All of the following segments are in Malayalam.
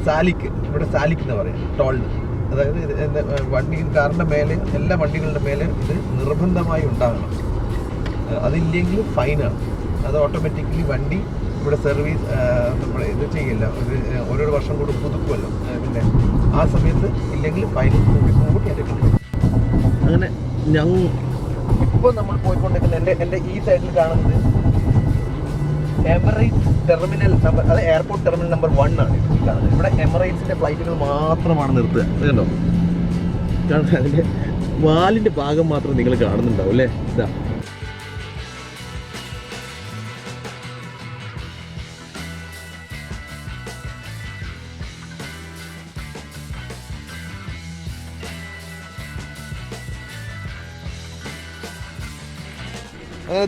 സാലിക്ക്, ഇവിടെ സാലിക്ക് എന്ന് പറയാം, ടോൾഡ്. അതായത് വണ്ടി കാറിൻ്റെ മേലെ, എല്ലാ വണ്ടികളുടെ മേലെ ഇത് നിർബന്ധമായി ഉണ്ടാകണം. അതില്ലെങ്കിൽ ഫൈനാണ്. അത് ഓട്ടോമാറ്റിക്കലി വണ്ടി ഇവിടെ സർവീസ് നമ്മൾ ഇത് ചെയ്യില്ല, ഓരോ വർഷം കൂടി പുതുക്കുമല്ലോ. പിന്നെ ആ സമയത്ത് ഇല്ലെങ്കിൽ ഫൈൻ കൂടി എടുക്കണം. അങ്ങനെ ഇപ്പോൾ നമ്മൾ പോയിക്കൊണ്ടിരിക്കുന്ന എൻ്റെ ഈ സൈഡിൽ കാണുന്നത് എമിറേറ്റ്സ് ടെർമിനൽ നമ്പർ, അത് എയർപോർട്ട് ടെർമിനൽ നമ്പർ 1 ആണ് ഈ കാണുന്നത്. ഇവിടെ എമിറേറ്റ്സിൻ്റെ ഫ്ലൈറ്റുകൾ മാത്രമാണ് നിർത്തുക. അതുകൊണ്ടോ കാരണം അതിൻ്റെ വാലിൻ്റെ ഭാഗം മാത്രം നിങ്ങൾ കാണുന്നുണ്ടാവും അല്ലേ. ഇതാ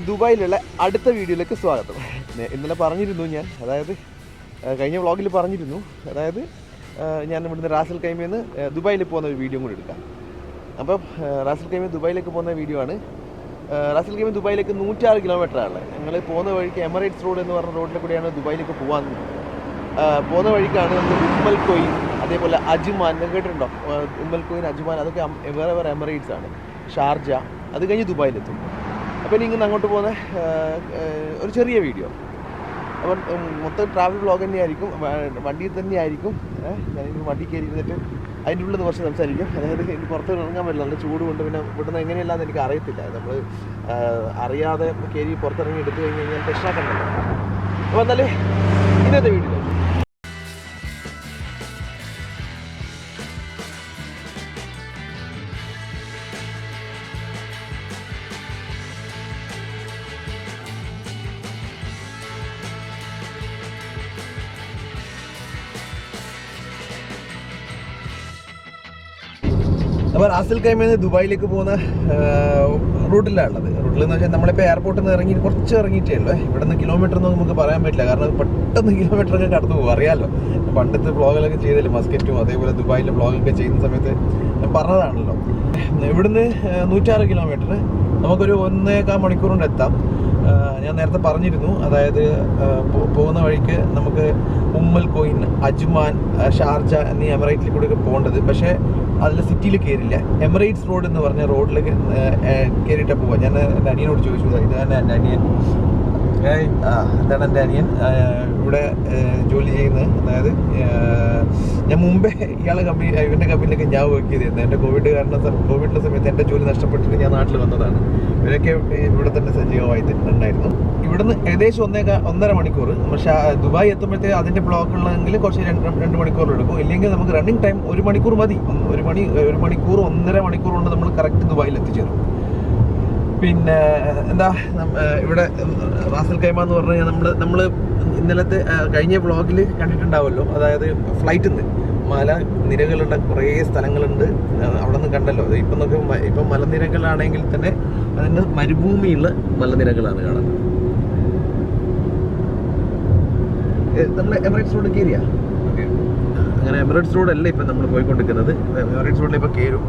ദുബായിലുള്ള അടുത്ത വീഡിയോയിലേക്ക് സ്വാഗതം. ഇന്നലെ പറഞ്ഞിരുന്നു ഞാൻ, അതായത് കഴിഞ്ഞ വ്ളോഗിൽ പറഞ്ഞിരുന്നു, അതായത് ഞാൻ ഇവിടുന്ന് റാസൽ ഖൈമയിൽ നിന്ന് ദുബായിൽ പോകുന്ന ഒരു വീഡിയോ കൂടി എടുക്കാം. അപ്പം റാസൽ ഖൈമ ദുബായിലേക്ക് പോകുന്ന വീഡിയോ ആണ്. റാസൽ ഖൈമ ദുബായിലേക്ക് 106 കിലോമീറ്ററാണ്. ഞങ്ങൾ പോകുന്ന വഴിക്ക് എമിറേറ്റ്സ് റോഡ് എന്ന് പറഞ്ഞ റോഡിൽ കൂടിയാണ് ദുബായിലേക്ക് പോകാൻ. പോകുന്ന വഴിക്കാണ് നമ്മൾ ഉമ്മൽ കോയിൻ, അതേപോലെ അജ്മാൻ, കേട്ടിട്ടുണ്ടോ? ഉമ്മൽ കോയിൻ, അജ്മാൻ, അതൊക്കെ വേറെ വേറെ എമിറേറ്റ്സ് ആണ്. ഷാർജ, അത് കഴിഞ്ഞ് ദുബായിലെത്തും. അപ്പോൾ ഇനി ഇങ്ങനെ അങ്ങോട്ട് പോകുന്ന ഒരു ചെറിയ വീഡിയോ. അപ്പം മൊത്തം ട്രാവൽ വ്ളോഗ് തന്നെയായിരിക്കും, വണ്ടിയിൽ തന്നെയായിരിക്കും. ഞാനിപ്പോൾ വണ്ടി കയറി ഇരുന്നിട്ട് അതിൻ്റെ ഉള്ളിൽ കുറച്ച് സംസാരിക്കും. അതായത് എനിക്ക് പുറത്ത് ഇറങ്ങാൻ പറ്റില്ല, നല്ല ചൂട് കൊണ്ട്. പിന്നെ ഇവിടുന്ന് എങ്ങനെയല്ലാന്ന് എനിക്ക് അറിയത്തില്ല. നമ്മൾ അറിയാതെ കയറി പുറത്തിറങ്ങി എടുത്തു കഴിഞ്ഞ് കഴിഞ്ഞാൽ പ്രശ്നമാക്കണ്ടല്ലോ. അപ്പോൾ എന്നാലും ഇന്നത്തെ വീഡിയോ അപ്പോൾ റാസൽ ഖൈമയിൽ നിന്ന് ദുബായിലേക്ക് പോകുന്ന റൂട്ടിലാണുള്ളത്. റൂട്ടിലെന്ന് വെച്ചാൽ നമ്മളിപ്പോൾ എയർപോർട്ടിൽ നിന്ന് ഇറങ്ങി കുറച്ച് ഇറങ്ങിയിട്ടേ ഉള്ളൂ. ഇവിടെ നിന്ന് കിലോമീറ്റർ ഒന്നും നമുക്ക് പറയാൻ പറ്റില്ല, കാരണം പെട്ടെന്ന് കിലോമീറ്ററൊക്കെ കടന്നു പോകും. അറിയാമല്ലോ, പണ്ടത്തെ വ്ളോഗുകളൊക്കെ ചെയ്തില്ല, മസ്കറ്റും അതേപോലെ ദുബായിലെ വ്ളോഗൊക്കെ ചെയ്യുന്ന സമയത്ത് ഞാൻ പറഞ്ഞതാണല്ലോ. ഇവിടുന്ന് 106 കിലോമീറ്റർ, നമുക്കൊരു 1.25 മണിക്കൂർ കൊണ്ട് എത്താം. ഞാൻ നേരത്തെ പറഞ്ഞിരുന്നു, അതായത് പോകുന്ന വഴിക്ക് നമുക്ക് ഉമ്മൽ കോയിൻ, അജ്മാൻ, ഷാർജ എന്നീ എമിറേറ്റിൽ കൂടെയൊക്കെ പോകേണ്ടത്. പക്ഷേ അതിൽ സിറ്റിയിൽ കയറില്ല, എമിറേറ്റ്സ് റോഡ് എന്ന് പറഞ്ഞ റോഡിലേക്ക് കയറിയിട്ടാണ് പോവുക. ഞാൻ എൻ്റെ അനിയനോട് ചോദിച്ചു, ഇതാണ് എൻ്റെ അനിയൻ, എന്താണ് എൻ്റെ അനിയൻ ഇവിടെ ജോലി ചെയ്യുന്നത്. അതായത് ഞാൻ മുമ്പേ ഇവൻ്റെ കമ്പനിയിലൊക്കെ ഞാൻ വർക്ക് ചെയ്തിരുന്നു. എൻ്റെ കോവിഡിൻ്റെ സമയത്ത് എൻ്റെ ജോലി നഷ്ടപ്പെട്ടിട്ട് ഞാൻ നാട്ടിൽ വന്നതാണ്. ഇവരൊക്കെ ഇവിടെ തന്നെ സജീവമായിട്ടുണ്ടായിരുന്നു. ഇവിടുന്ന് ഏകദേശം 1.5 മണിക്കൂർ. പക്ഷേ ദുബായ് എത്തുമ്പോഴത്തേക്ക് അതിൻ്റെ ബ്ലോക്കുള്ളതെങ്കിൽ കുറച്ച് 2 മണിക്കൂർ എടുക്കും. ഇല്ലെങ്കിൽ നമുക്ക് റണ്ണിങ് ടൈം 1 മണിക്കൂർ മതി. 1 മണിക്കൂർ 1.5 മണിക്കൂർ കൊണ്ട് നമ്മൾ കറക്റ്റ് ദുബായിൽ എത്തിച്ചേരും. പിന്നെ എന്താ ഇവിടെ റാസൽ ഖൈമ എന്ന് പറഞ്ഞു കഴിഞ്ഞാൽ നമ്മൾ ഇന്നലത്തെ കഴിഞ്ഞ വ്ളോഗിൽ കണ്ടിട്ടുണ്ടാവുമല്ലോ. അതായത് ഫ്ലൈറ്റിൽ നിന്ന് മല നിരകളുടെ കുറേ സ്ഥലങ്ങളുണ്ട്, അവിടെ നിന്ന് കണ്ടല്ലോ. ഇപ്പം നോക്കുമ്പോൾ ഇപ്പം മലനിരകളാണെങ്കിൽ തന്നെ അതിൻ്റെ മരുഭൂമിയുള്ള മലനിരകളാണ് കാണുന്നത്. നമ്മൾ എമിറേറ്റ്സ് റോഡ് കയറിയാ, അങ്ങനെ എമിറേറ്റ്സ് റോഡല്ല ഇപ്പം നമ്മൾ പോയിക്കൊണ്ടിരിക്കുന്നത്. എമിറേറ്റ്സ് റോഡിൽ ഇപ്പോൾ കയറും.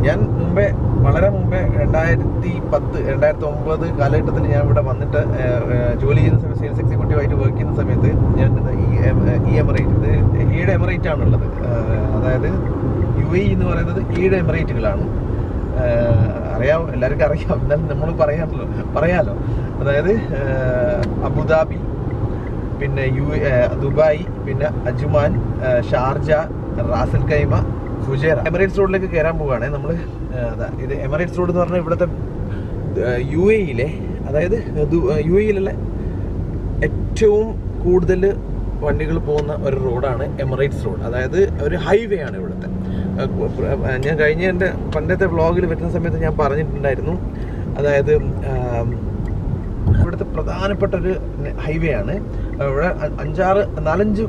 ഞാൻ വളരെ മുമ്പേ 2010-2009 കാലഘട്ടത്തിൽ ഞാൻ ഇവിടെ വന്നിട്ട് ജോലി ചെയ്യുന്ന സമയത്ത്, സെയിൽസ് എക്സിക്യൂട്ടീവായിട്ട് വർക്ക് ചെയ്യുന്ന സമയത്ത് ഞാൻ ഈ എമിറേറ്റ്, ഇത് 7 എമിറേറ്റ് ആണുള്ളത്. അതായത് UAE എന്ന് പറയുന്നത് 7 എമിറേറ്റുകളാണ്. അറിയാം, എല്ലാവർക്കും അറിയാം, എന്നാലും നമ്മൾ പറയാമല്ലോ. അതായത് അബുദാബി, പിന്നെ ദുബായ്, പിന്നെ Ajman, Sharjah, Ras al Khaimah, Fujairah. Emirates റോഡിലേക്ക് കയറാൻ പോവുകയാണ് നമ്മൾ. ഇത് എമിറേറ്റ്സ് റോഡ് എന്ന് പറഞ്ഞാൽ ഇവിടുത്തെ UAE-യിലെ, അതായത് UAE-യിലുള്ള ഏറ്റവും കൂടുതൽ വണ്ടികൾ പോകുന്ന ഒരു റോഡാണ് എമിറേറ്റ്സ് റോഡ്. അതായത് ഒരു ഹൈവേ ആണ് ഇവിടുത്തെ. ഞാൻ കഴിഞ്ഞ എൻ്റെ പണ്ടത്തെ വ്ളോഗിൽ വരുന്ന സമയത്ത് ഞാൻ പറഞ്ഞിട്ടുണ്ടായിരുന്നു, അതായത് ഇവിടുത്തെ പ്രധാനപ്പെട്ട ഒരു ഹൈവേ ആണ്. ഇവിടെ 4-5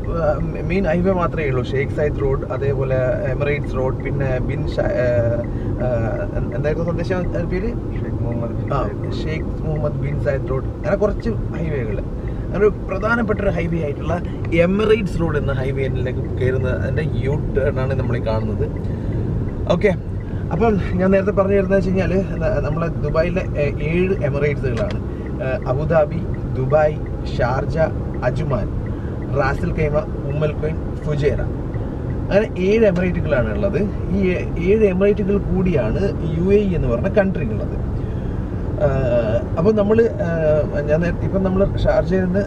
മെയിൻ ഹൈവേ മാത്രമേ ഉള്ളൂ. ഷെയ്ഖ് സയ്യിദ് റോഡ്, അതേപോലെ എമിറേറ്റ്സ് റോഡ്, പിന്നെ എന്തായിരുന്നു സന്ദേശം പേര്, ഷെയ്ഖ് മുഹമ്മദ് ബിൻ സയ്യിദ് റോഡ്, അങ്ങനെ കുറച്ച് ഹൈവേകൾ. അങ്ങനെ ഒരു പ്രധാനപ്പെട്ട ഒരു ഹൈവേ ആയിട്ടുള്ള എമിറേറ്റ്സ് റോഡ് എന്ന ഹൈവേയിലേക്ക് കയറുന്ന അതിൻ്റെ യൂ ടേണാണ് നമ്മൾ ഈ കാണുന്നത്. ഓക്കെ, അപ്പം ഞാൻ നേരത്തെ പറഞ്ഞു തരുന്നത് വെച്ച് കഴിഞ്ഞാൽ നമ്മളെ ദുബായിലെ 7 എമിറേറ്റ്സുകളാണ്. Abu Dhabi, Dubai, Sharjah, Ajman, Ras al Khaimah, Umm al Quwain, Fujairah. അങ്ങനെ 7 എമിറേറ്റുകളാണ് ഉള്ളത്. ഈ 7 എമിറേറ്റുകൾ കൂടിയാണ് UAE എന്ന് പറഞ്ഞ കൺട്രി ഉള്ളത്. അപ്പോൾ നമ്മൾ ഇപ്പം നമ്മൾ ഷാർജയിൽ നിന്ന്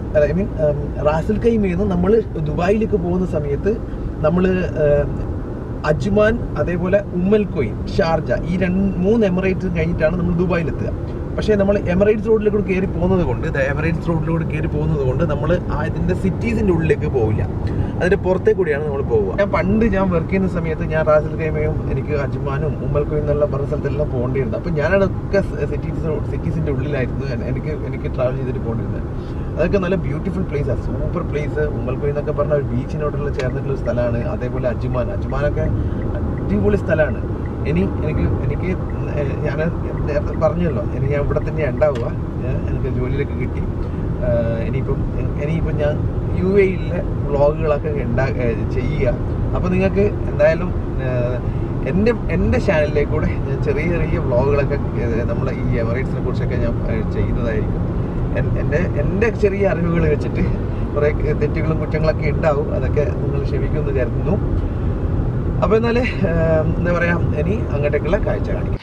റാസൽ ഖൈമയിൽ നിന്ന് നമ്മൾ ദുബായിലേക്ക് പോകുന്ന സമയത്ത് നമ്മൾ അജ്മാൻ, അതേപോലെ ഉമ്മൽ ഖൈൻ, ഷാർജ, ഈ 3 എമിറേറ്റ്സ് കഴിഞ്ഞിട്ടാണ് നമ്മൾ ദുബായിലെത്തുക. പക്ഷേ നമ്മൾ എമിറേറ്റ്സ് റോഡിലൂടെ കയറി പോകുന്നത് കൊണ്ട് നമ്മൾ ഇതിൻ്റെ സിറ്റീസിൻ്റെ ഉള്ളിലേക്ക് പോവില്ല, അതിൻ്റെ പുറത്തേ കൂടിയാണ് നമ്മൾ പോവുക. ഞാൻ വർക്ക് ചെയ്യുന്ന സമയത്ത് ഞാൻ റാസൽ ഖൈമയും എനിക്ക് അജ്മാനും ഉമ്മൽ ഖൈൻ എന്നുള്ള പറഞ്ഞ സ്ഥലത്തെല്ലാം പോകേണ്ടിയിരുന്നു. അപ്പം ഞാനതൊക്കെ സിറ്റീസിൻ്റെ ഉള്ളിലായിരുന്നു എനിക്ക് ട്രാവൽ ചെയ്തിട്ട് പോകേണ്ടിരുന്നത്. അതൊക്കെ നല്ല ബ്യൂട്ടിഫുൾ പ്ലേസാണ്, സൂപ്പർ പ്ലേസ്. ഉമ്മൽ ഖൈൻ എന്നൊക്കെ പറഞ്ഞാൽ ഒരു ബീച്ചിനോടുള്ള ചേർന്നിട്ടുള്ള സ്ഥലമാണ്. അതേപോലെ അജ്മാനൊക്കെ അടിപൊളി സ്ഥലമാണ്. എനിക്ക് ഞാൻ നേരത്തെ പറഞ്ഞല്ലോ, ഞാൻ ഇവിടെ തന്നെ ഉണ്ടാവുക. എനിക്ക് ജോലിയിലൊക്കെ കിട്ടി. ഇനിയിപ്പം ഞാൻ UAEയിലെ വ്ളോഗുകളൊക്കെ ചെയ്യുക. അപ്പോൾ നിങ്ങൾക്ക് എന്തായാലും എൻ്റെ ചാനലിലേക്കൂടെ ഞാൻ ചെറിയ വ്ളോഗുകളൊക്കെ നമ്മൾ ഈ എമിറേറ്റ്സിനെ കുറിച്ചൊക്കെ ഞാൻ ചെയ്യുന്നതായിരിക്കും. എൻ്റെ ചെറിയ അറിവുകൾ വെച്ചിട്ട് കുറേ തെറ്റുകളും കുറ്റങ്ങളൊക്കെ ഉണ്ടാവും. അതൊക്കെ നിങ്ങൾ ക്ഷമിക്കുമെന്ന് കരുതുന്നു. അപ്പോൾ എന്നാൽ എന്താ പറയുക, ഇനി അങ്ങോട്ടേക്കുള്ള കാഴ്ച കാണിക്കാം.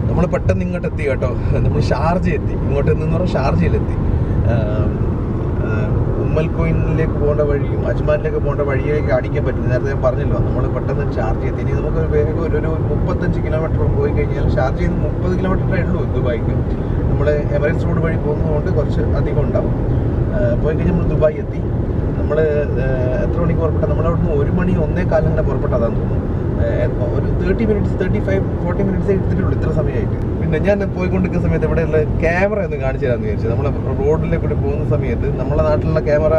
നമ്മൾ പെട്ടെന്ന് ഇങ്ങോട്ട് എത്തി കേട്ടോ. നമ്മൾ ഷാർജ എത്തി. ഇങ്ങോട്ട് നിന്ന് പറഞ്ഞാൽ ഷാർജയിലെത്തി. ഉമ്മൽ ഖൈനിലേക്ക് പോകേണ്ട വഴിയും അജ്മാനിലേക്ക് പോകേണ്ട വഴിയൊക്കെ അടിക്കാൻ പറ്റും. നേരത്തെ ഞാൻ പറഞ്ഞല്ലോ, നമ്മൾ പെട്ടെന്ന് ഷാർജ എത്തി. ഇനി നമുക്ക് വേഗം ഒരു 35 കിലോമീറ്റർ പോയി കഴിഞ്ഞാൽ ഷാർജയിൽ നിന്ന് 30 കിലോമീറ്ററേ ഉള്ളൂ ദുബായിക്ക്. നമ്മൾ എമിറേറ്റ്സ് റോഡ് വഴി പോകുന്നതുകൊണ്ട് കുറച്ച് അധികം ഉണ്ടാവും. പോയി കഴിഞ്ഞാൽ നമ്മൾ ദുബായ് എത്തി. നമ്മൾ എത്ര മണിക്ക് പുറപ്പെട്ട? നമ്മളവിടുന്ന് 1 മണി 1:15 അങ്ങനെ പുറപ്പെട്ടതാന്ന് തോന്നുന്നു. ഒരു 30 മിനിറ്റ്സ് 35-40 മിനിറ്റ്സ് എടുത്തിട്ടുള്ളൂ ഇത്ര സമയമായിട്ട്. പിന്നെ ഞാൻ പോയിക്കൊണ്ടിരിക്കുന്ന സമയത്ത് ഇവിടെയുള്ള ക്യാമറ ഒന്ന് കാണിച്ചു തരാമെന്ന് വിചാരിച്ചു. നമ്മൾ റോഡിലേക്ക് കൂടി പോകുന്ന സമയത്ത് നമ്മളെ നാട്ടിലുള്ള ക്യാമറ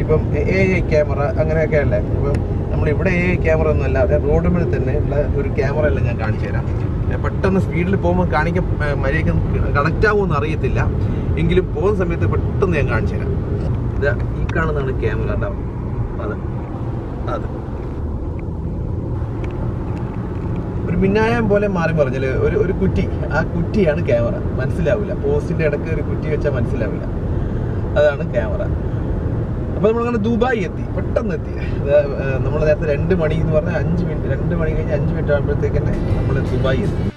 ഇപ്പം AI ക്യാമറ അങ്ങനെയൊക്കെ അല്ലേ. ഇപ്പം നമ്മളിവിടെ AI ക്യാമറ ഒന്നും അല്ല, അതെ റോഡ് മേൽ തന്നെ ഉള്ള ഒരു ക്യാമറ എല്ലാം ഞാൻ കാണിച്ചു തരാം. പെട്ടെന്ന് സ്പീഡിൽ പോകുമ്പോൾ മര്യാദയ്ക്ക് കണക്റ്റ് ആവുമെന്ന് അറിയത്തില്ല, എങ്കിലും പോകുന്ന സമയത്ത് പെട്ടെന്ന് ഞാൻ കാണിച്ചു തരാം. ഇത് ഈ കാണുന്നതാണ് ക്യാമറ ഉണ്ടാവും. അത് ഒരു മിന്നായം പോലെ മാറി മറിഞ്ഞാല് ഒരു കുറ്റി, ആ കുറ്റിയാണ് ക്യാമറ. മനസ്സിലാവില്ല, പോസ്റ്റിന്റെ ഇടയ്ക്ക് ഒരു കുറ്റി വെച്ചാൽ മനസ്സിലാവില്ല. അതാണ് ക്യാമറ. അപ്പോൾ നമ്മളങ്ങനെ ദുബായ് എത്തി, പെട്ടെന്ന് എത്തി. നമ്മൾ നേരത്തെ 2 മണി എന്ന് പറഞ്ഞാൽ 5 മിനിറ്റ്, 2 മണി കഴിഞ്ഞ് 5 മിനിറ്റ് ആകുമ്പോഴത്തേക്ക് തന്നെ നമ്മൾ ദുബായ് എത്തി.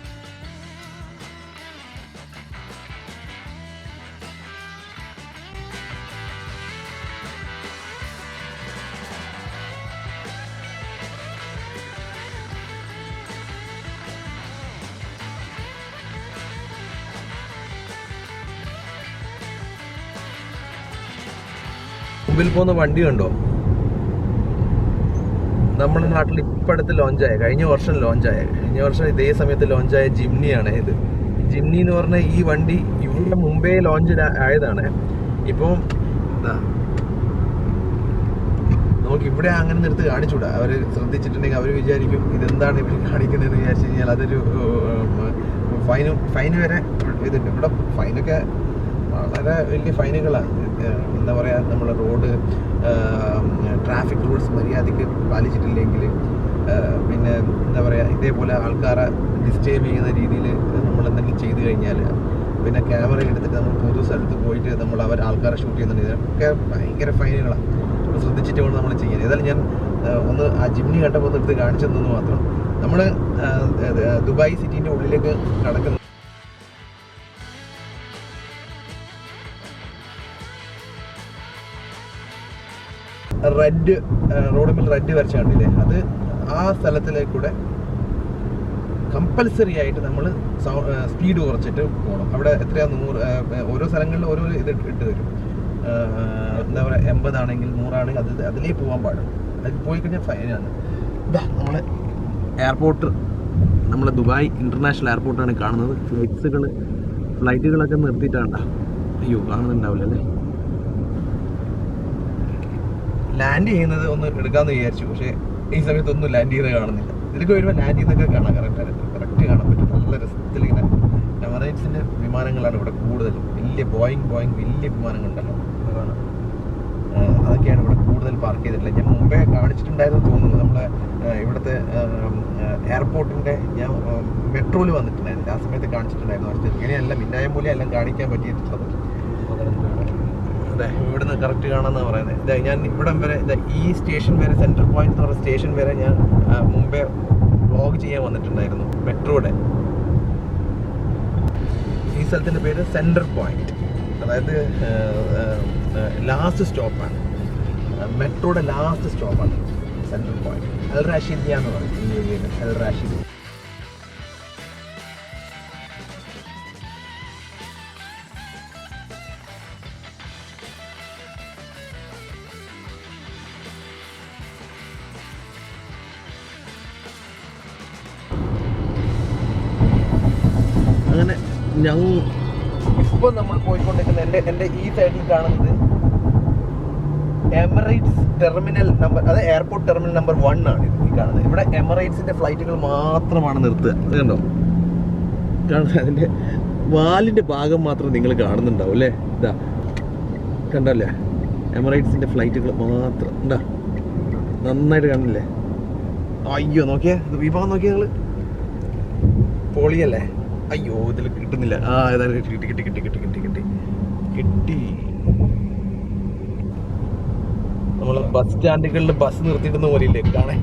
മുമ്പിൽ പോകുന്ന വണ്ടി കണ്ടോ? നമ്മുടെ നാട്ടിൽ ഇപ്പോഴത്തെ ലോഞ്ചായ, കഴിഞ്ഞ വർഷം ഇതേ സമയത്ത് ലോഞ്ചായ ജിംനിയാണ് ഇത്. ജിംനി എന്ന് പറഞ്ഞാൽ ഈ വണ്ടി ഇവിടെ മുമ്പേ ലോഞ്ച് ആയതാണ്. ഇപ്പം നമുക്കിവിടെ അങ്ങനെ നിർത്തി കാണിച്ചൂടാ. അവർ ശ്രദ്ധിച്ചിട്ടുണ്ടെങ്കിൽ അവർ വിചാരിക്കും ഇതെന്താണ് ഇവർ കാണിക്കുന്നതെന്ന് വിചാരിച്ചു കഴിഞ്ഞാൽ അതൊരു ഫൈന് വരെ ഇതുണ്ട്. ഇവിടെ ഫൈനൊക്കെ വളരെ വലിയ ഫൈനുകളാണ്. എന്താ പറയുക, നമ്മുടെ റോഡ് ട്രാഫിക് റൂൾസ് മര്യാദയ്ക്ക് പാലിച്ചിട്ടില്ലെങ്കിൽ, പിന്നെ എന്താ പറയുക, ഇതേപോലെ ആൾക്കാരെ ഡിസ്റ്റേബ് ചെയ്യുന്ന രീതിയിൽ നമ്മൾ എന്തെങ്കിലും ചെയ്തു കഴിഞ്ഞാൽ, പിന്നെ ക്യാമറ എടുത്തിട്ട് നമ്മൾ പൊതു സ്ഥലത്ത് പോയിട്ട് നമ്മൾ ആൾക്കാരെ ഷൂട്ട് ചെയ്യുന്നുണ്ട്, ഇതൊക്കെ ഭയങ്കര ഫൈനുകളാണ്. അപ്പോൾ ശ്രദ്ധിച്ചിട്ട് വേണം നമ്മൾ ചെയ്യാൻ. ഏതായാലും ഞാൻ ഒന്ന് ആ ജിംനി കണ്ടപ്പോൾ എടുത്ത് കാണിച്ചെന്നു മാത്രം. നമ്മൾ ദുബായ് സിറ്റീൻ്റെ ഉള്ളിലേക്ക് കടക്കുന്നു. റെഡ് റോഡിൽ റെഡ് വരച്ച കണ്ടില്ലേ, അത് ആ സ്ഥലത്തിലേക്കൂടെ കമ്പൽസറി ആയിട്ട് നമ്മൾ സ്പീഡ് കുറച്ചിട്ട് പോകണം. അവിടെ എത്രയാ 100, ഓരോ സ്ഥലങ്ങളിൽ ഓരോ ഇത് ഇട്ട് തരും. എന്താ പറയുക, 80 ആണെങ്കിൽ 100 ആണെങ്കിൽ അതിലേ പോകാൻ പാടും. അതിൽ പോയി കഴിഞ്ഞാൽ ഫൈനാണ്. ഇതാ നമ്മൾ എയർപോർട്ട്, നമ്മളെ ദുബായ് ഇൻ്റർനാഷണൽ എയർപോർട്ടാണ് കാണുന്നത്. ഫ്ലൈറ്റുകളൊക്കെ നിർത്തിയിട്ടാണ്ട. അയ്യോ, കാണുന്നുണ്ടാവില്ല അല്ലേ. ലാൻഡ് ചെയ്യുന്നത് ഒന്ന് എടുക്കാമെന്ന് വിചാരിച്ചു. പക്ഷേ ഈ സമയത്ത് ഒന്നും ലാൻഡ് ചെയ്യുന്നത് കാണുന്നില്ല. ഇതിലേക്ക് വരുമ്പോൾ ലാൻഡ് ചെയ്യുന്നതൊക്കെ കാണാം, കറക്റ്റ് കാണാൻ പറ്റും. നല്ല രസത്തിൽ ഇങ്ങനെ എമിറേറ്റ്സിൻ്റെ വിമാനങ്ങളാണ് ഇവിടെ കൂടുതലും. വലിയ ബോയിങ് വലിയ വിമാനങ്ങളുണ്ടല്ലോ, അതാണ് അതൊക്കെയാണ് ഇവിടെ കൂടുതൽ പാർക്ക് ചെയ്തിട്ടുള്ളത്. ഞാൻ മുമ്പേ കാണിച്ചിട്ടുണ്ടായിരുന്നു തോന്നുന്നു. നമ്മളെ ഇവിടുത്തെ എയർപോർട്ടിൻ്റെ ഞാൻ മെട്രോയിൽ വന്നിട്ടുണ്ടായിരുന്നു, ആ സമയത്ത് കാണിച്ചിട്ടുണ്ടായിരുന്നു. അടുത്ത് ഇങ്ങനെയല്ല മിന്നായം എല്ലാം കാണിക്കാൻ പറ്റിയിട്ടുള്ളത്. അതെ, ഇവിടുന്ന് കറക്റ്റ് കാണാമെന്നാണ് പറയുന്നത്. ഇതാ ഞാൻ ഇവിടം വരെ, ഈ സ്റ്റേഷൻ വരെ, സെൻട്രൽ പോയിന്റ് എന്ന് പറയുന്ന സ്റ്റേഷൻ വരെ ഞാൻ മുമ്പേ വ്ളോഗ് ചെയ്യാൻ വന്നിട്ടുണ്ടായിരുന്നു മെട്രോയുടെ. ഈ സ്ഥലത്തിൻ്റെ പേര് സെൻട്രൽ പോയിന്റ്, അതായത് ലാസ്റ്റ് സ്റ്റോപ്പാണ്, മെട്രോയുടെ ലാസ്റ്റ് സ്റ്റോപ്പാണ് സെൻട്രൽ പോയിന്റ്. അൽ റാഷിദിയ എന്ന് പറയും ഈ ഏരിയയിൽ, അൽ റാഷിദ്. അങ്ങനെ ഇപ്പോൾ നമ്മൾ പോയിക്കൊണ്ടിരിക്കുന്ന എൻ്റെ ഈ സൈഡിൽ കാണുന്നത് എമിറേറ്റ്സ് ടെർമിനൽ നമ്പർ, അത് എയർപോർട്ട് ടെർമിനൽ നമ്പർ 1 ആണ് ഇത് ഈ കാണുന്നത്. ഇവിടെ എമിറേറ്റ്സിൻ്റെ ഫ്ലൈറ്റുകൾ മാത്രമാണ് നിർത്തുക. അത് കണ്ടോ, അതിൻ്റെ വാലിൻ്റെ ഭാഗം മാത്രം നിങ്ങൾ കാണുന്നുണ്ടാവും അല്ലേ? ഇതാ കണ്ടല്ലേ, എമിറേറ്റ്സിൻ്റെ ഫ്ലൈറ്റുകൾ മാത്രം ഉണ്ടാ, നന്നായിട്ട് കാണില്ലേ? അയ്യോ നോക്കിയേ, ഈ ഭാഗം നോക്കിയാൽ നിങ്ങൾ പൊളിയല്ലേ? അയ്യോ ഇതിൽ കിട്ടുന്നില്ല. ഏതാണ് കിട്ടി. നമ്മൾ ബസ് സ്റ്റാൻഡുകളിൽ ബസ് നിർത്തിയിടുന്ന പോലെയില്ലേ കാണേ.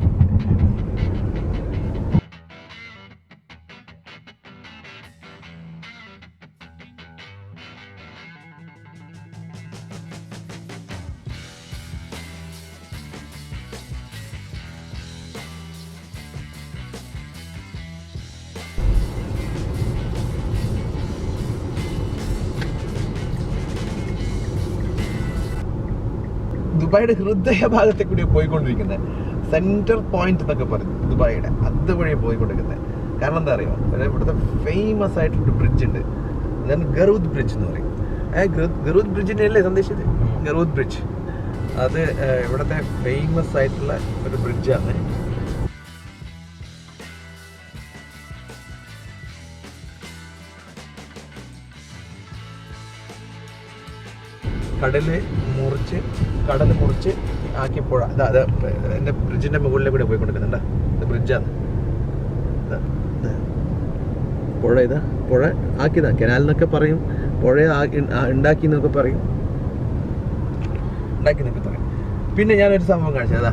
ദുബായിയുടെ ഹൃദയഭാഗത്തെ കൂടി പോയിക്കൊണ്ടിരിക്കുന്നത്, സെൻറ്റർ പോയിന്റ് എന്നൊക്കെ പറയും ദുബായിയുടെ, അതുവഴിയാണ് പോയിക്കൊണ്ടിരിക്കുന്നത്. കാരണം എന്താ അറിയുമോ, ഇവിടുത്തെ ഫേമസ് ആയിട്ടുള്ളൊരു ബ്രിഡ്ജ് ഉണ്ട്, അതാണ് ഗറൂദ് ബ്രിഡ്ജ് എന്ന് പറയും. ഗറൂദ് ബ്രിഡ്ജിൻ്റെ അല്ലേ സന്ദേശിച്ചത്? ഗറൂദ് ബ്രിഡ്ജ്, അത് ഇവിടുത്തെ ഫേമസ് ആയിട്ടുള്ള ഒരു ബ്രിഡ്ജാണ്. കടൽ മുറിച്ച് ആക്കി പുഴ, അത് എൻ്റെ ബ്രിഡ്ജിൻ്റെ മുകളിലെ കൂടെ പോയിക്കൊണ്ടിരിക്കുന്നുണ്ട്. ഇത് ബ്രിഡ്ജാണ്, പുഴ ആക്കിയതാ. കനാൽ എന്നൊക്കെ പറയും, പുഴ ഉണ്ടാക്കി എന്നൊക്കെ പറയും. പിന്നെ ഞാനൊരു സംഭവം കാണിച്ചത്, അതാ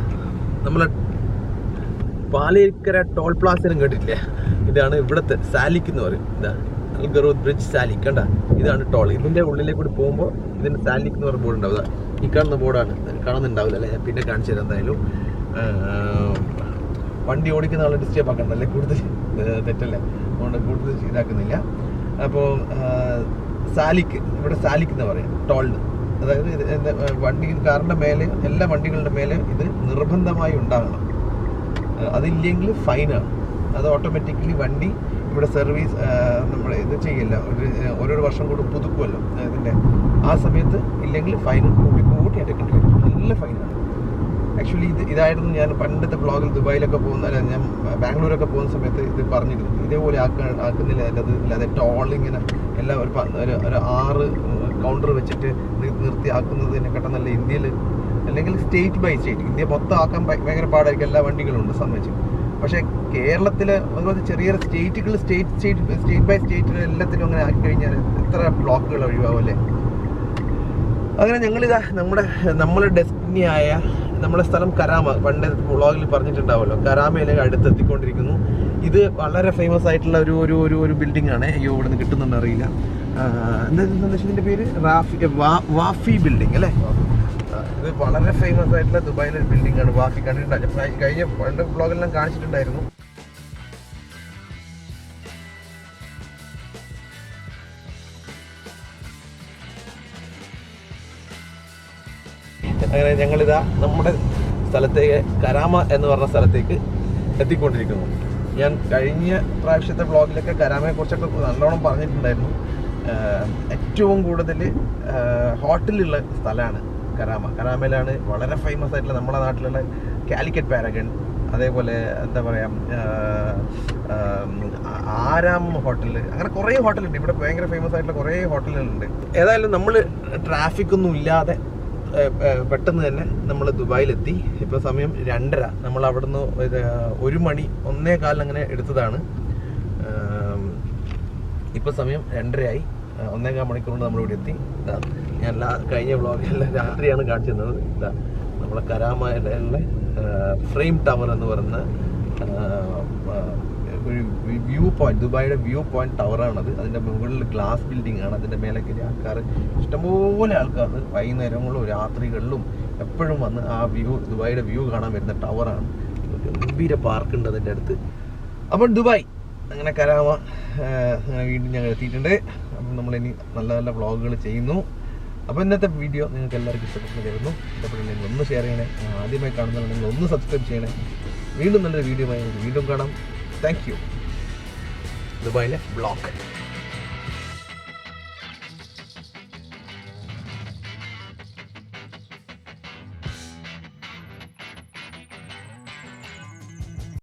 നമ്മളെ പാലേക്കര ടോൾ പ്ലാസയിലും കേട്ടിട്ടില്ലേ? ഇതാണ് ഇവിടുത്തെ സാലിക്ക് എന്ന് പറയും. ഇതാ അൽ ഗറൂദ് ബ്രിഡ്ജ് സാലിക്, കണ്ട ഇതാണ് ടോൾ. ഇതിൻ്റെ ഉള്ളിലേക്ക് കൂടി പോകുമ്പോൾ ഇതിൻ്റെ സാലിക് എന്ന് പറഞ്ഞ ബോർഡ് ഉണ്ടാവും. ഈ കാണുന്ന ബോർഡാണ്, കാണുന്നുണ്ടാവില്ല അല്ലേ? ഞാൻ പിന്നെ കാണിച്ചു തരാം. എന്തായാലും വണ്ടി ഓടിക്കുന്ന ആളെ ഡിസ്റ്റർബ് ആക്കണ്ടല്ലേ, കൂടുതൽ തെറ്റല്ലേ, അതുകൊണ്ട് കൂടുതൽ ഇതാക്കുന്നില്ല. അപ്പോൾ സാലിക്ക്, ഇവിടെ സാലിക്ക് എന്ന് പറയും ടോളിന്. അതായത് വണ്ടി കാറിൻ്റെ മേലെ, എല്ലാ വണ്ടികളുടെ മേലെ ഇത് നിർബന്ധമായി ഉണ്ടാകണം. അതില്ലെങ്കിൽ ഫൈനാണ്. അത് ഓട്ടോമാറ്റിക്കലി വണ്ടി ഇവിടെ സർവീസ് നമ്മൾ ഇത് ചെയ്യില്ല, ഓരോ വർഷം കൂടി പുതുക്കുമല്ലോ ഇതിൻ്റെ, ആ സമയത്ത് ഇല്ലെങ്കിൽ ഫൈൻ കൂട്ടി എടുക്കേണ്ടി വരും. നല്ല ഫൈനാണ്. ആക്ച്വലി ഇതായിരുന്നു ഞാൻ പണ്ടത്തെ ബ്ലോഗിൽ ദുബായിലൊക്കെ പോകുന്ന, അല്ല ഞാൻ ബാംഗ്ലൂരൊക്കെ പോകുന്ന സമയത്ത് ഇത് പറഞ്ഞിരുന്നു. ഇതേപോലെ ആക്കുന്നില്ല, അല്ലാതെ ടോളിങ്ങനെ എല്ലാം ഒരു 6 കൗണ്ടർ വെച്ചിട്ട് നിർത്തി ആക്കുന്നതിനെക്കാട്ടും നല്ല ഇന്ത്യയിൽ, അല്ലെങ്കിൽ സ്റ്റേറ്റ് ബൈ സ്റ്റേറ്റ്, ഇന്ത്യ മൊത്തം ആക്കാൻ ഭയങ്കര പാടായിരിക്കും. എല്ലാ വണ്ടികളുണ്ട് സംബന്ധിച്ച്. പക്ഷേ കേരളത്തിൽ അതുപോലെ ചെറിയ സ്റ്റേറ്റുകൾ, സ്റ്റേറ്റ് ബൈ സ്റ്റേറ്റിൽ എല്ലാത്തിനും അങ്ങനെ ആക്കി കഴിഞ്ഞാൽ എത്ര ബ്ലോക്കുകൾ ഒഴിവാകും അല്ലേ? അങ്ങനെ ഞങ്ങളിതാ നമ്മുടെ ഡെസ്റ്റിനിയായ നമ്മുടെ സ്ഥലം കരാമ, പണ്ട് വ്ളോഗിൽ പറഞ്ഞിട്ടുണ്ടാവുമല്ലോ, കരാമയിലേക്ക് അടുത്തെത്തിക്കൊണ്ടിരിക്കുന്നു. ഇത് വളരെ ഫേമസ് ആയിട്ടുള്ള ഒരു ബിൽഡിംഗ് ആണ്. അയ്യോ ഇവിടെ നിന്ന് കിട്ടുന്നുണ്ടോ അറിയില്ല. എന്താ ഇതിൻ്റെ പേര്? വാഫി ബിൽഡിംഗ് അല്ലേ? ഇത് വളരെ ഫേമസ് ആയിട്ടുള്ള ദുബായിലെ ഒരു ബിൽഡിംഗ് ആണ് വാഫി. കണ്ടിട്ടുണ്ടായിരുന്നു, കഴിഞ്ഞ പണ്ട് വ്ളോഗെല്ലാം കാണിച്ചിട്ടുണ്ടായിരുന്നു. അങ്ങനെ ഞങ്ങളിതാ നമ്മുടെ സ്ഥലത്തേക്ക്, കരാമ എന്ന് പറഞ്ഞ സ്ഥലത്തേക്ക് എത്തിക്കൊണ്ടിരിക്കുന്നു. ഞാൻ കഴിഞ്ഞ പ്രാവശ്യത്തെ വ്ളോഗിലൊക്കെ കരാമയെ കുറിച്ചൊക്കെ നല്ലോണം പറഞ്ഞിട്ടുണ്ടായിരുന്നു. ഏറ്റവും കൂടുതൽ ഹോട്ടലുള്ള സ്ഥലമാണ് കരാമയിലാണ് വളരെ ഫേമസ് ആയിട്ടുള്ള നമ്മുടെ നാട്ടിലുള്ള കാലിക്കറ്റ് പാരഗൺ, അതേപോലെ എന്താ പറയുക ആരാം ഹോട്ടൽ, അങ്ങനെ കുറേ ഹോട്ടലുണ്ട് ഇവിടെ. ഭയങ്കര ഫേമസ് ആയിട്ടുള്ള കുറേ ഹോട്ടലുകളുണ്ട്. ഏതായാലും നമ്മൾ ട്രാഫിക് ഒന്നും ഇല്ലാതെ പെട്ടെന്ന് തന്നെ നമ്മൾ ദുബായിലെത്തി. ഇപ്പോൾ സമയം 2:30. നമ്മൾ അവിടുന്ന് 1 മണി 1:15 അങ്ങനെ എടുത്തതാണ്. ഇപ്പോൾ സമയം 2:30 ആയി. 1.25 മണിക്കൂർ കൊണ്ട് നമ്മളിവിടെ എത്തി. ഇതാ ഞാൻ കഴിഞ്ഞ വ്ളോഗെല്ലാം രാത്രിയാണ് കാണിച്ചു തന്നത്. ഇതാ നമ്മളെ കരാമയിലെ ഫ്രെയിം ടവർ എന്ന് പറയുന്ന ഒരു വ്യൂ പോയിന്റ്, ദുബായിയുടെ വ്യൂ പോയിന്റ് ടവറാണത്. അതിൻ്റെ മുകളിൽ ഗ്ലാസ് ബിൽഡിംഗ് ആണ്. അതിൻ്റെ മേലേക്ക് ആൾക്കാർ, ഇഷ്ടംപോലെ ആൾക്കാർ വൈകുന്നേരങ്ങളിലും രാത്രികളിലും എപ്പോഴും വന്ന് ആ വ്യൂ, ദുബായിയുടെ വ്യൂ കാണാൻ വരുന്ന ടവറാണ്. ഗംഭീര പാർക്കുണ്ട് അതിൻ്റെ അടുത്ത്. അപ്പോൾ ദുബായ് അങ്ങനെ കരാമ അങ്ങനെ വീണ്ടും ഞങ്ങൾ എത്തിയിട്ടുണ്ട്. അപ്പം നമ്മളിനി നല്ല നല്ല വ്ളോഗുകൾ ചെയ്യുന്നു. അപ്പോൾ ഇന്നത്തെ വീഡിയോ നിങ്ങൾക്ക് എല്ലാവർക്കും ഇഷ്ടപ്പെട്ടെന്ന് കരുതുന്നു. ഇഷ്ടപ്പെട്ടുണ്ടെങ്കിൽ ഒന്ന് ഷെയർ ചെയ്യണേ. ആദ്യമായി കാണുന്നുണ്ടെങ്കിൽ ഒന്ന് സബ്സ്ക്രൈബ് ചെയ്യണേ. വീണ്ടും നല്ലൊരു വീഡിയോ ആയി വീണ്ടും കാണാം. Thank you. ദുബായിലെ വ്ളോഗ്.